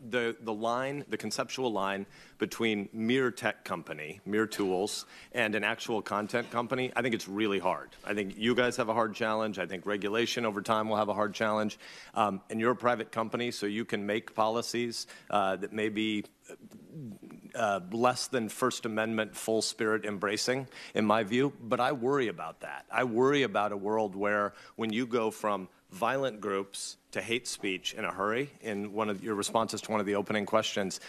The conceptual line between mere tech company, mere tools, and an actual content company, I think it's really hard. I think you guys have a hard challenge. I think regulation over time will have a hard challenge. And you're a private company, so you can make policies that may be less than First Amendment full spirit embracing, in my view. But I worry about that. I worry about a world where when you go from violent groups to hate speech in a hurry, in one of your responses to one of the opening questions,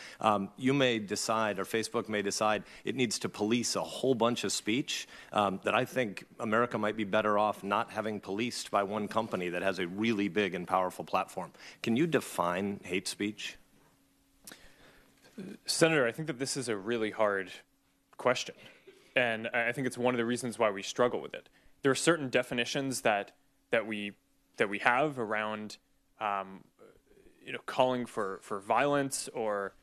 you may decide, or Facebook may decide, it needs to police a whole bunch of speech that I think America might be better off not having policed by one company that has a really big and powerful platform. Can you define hate speech? Senator, I think that this is a really hard question, and I think it's one of the reasons why we struggle with it. There are certain definitions that we have around, calling for violence or.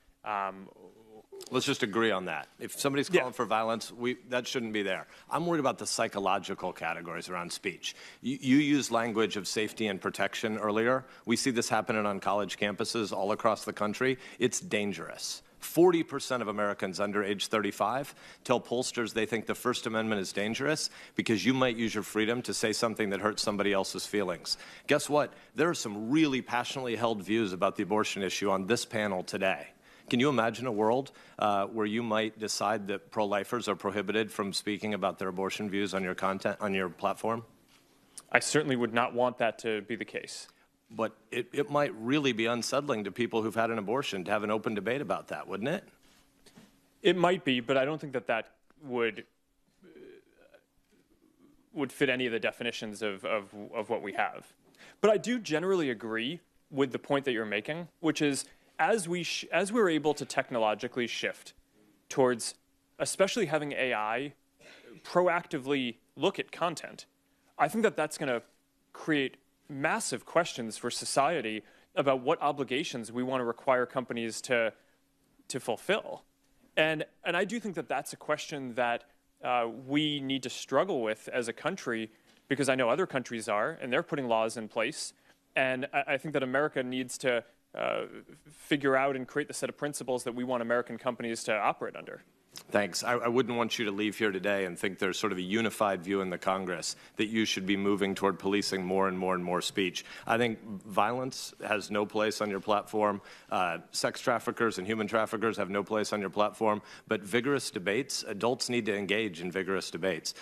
Let's just agree on that. If somebody's calling for violence, that shouldn't be there. I'm worried about the psychological categories around speech. You used language of safety and protection earlier. We see this happening on college campuses all across the country. It's dangerous. 40% of Americans under age 35 tell pollsters they think the First Amendment is dangerous because you might use your freedom to say something that hurts somebody else's feelings. Guess what? There are some really passionately held views about the abortion issue on this panel today. Can you imagine a world where you might decide that pro-lifers are prohibited from speaking about their abortion views on your content, on your platform? I certainly would not want that to be the case. But it might really be unsettling to people who've had an abortion to have an open debate about that, wouldn't it? It might be, but I don't think that would fit any of the definitions of what we have. But I do generally agree with the point that you're making, which is as we're able to technologically shift towards, especially having AI proactively look at content, I think that that's going to create massive questions for society about what obligations we want to require companies to fulfill. And I do think that that's a question that we need to struggle with as a country, because I know other countries are, and they're putting laws in place. And I think that America needs to figure out and create the set of principles that we want American companies to operate under. Thanks. I wouldn't want you to leave here today and think there's sort of a unified view in the Congress that you should be moving toward policing more and more and more speech. I think violence has no place on your platform. Sex traffickers and human traffickers have no place on your platform. But vigorous debates, adults need to engage in vigorous debates.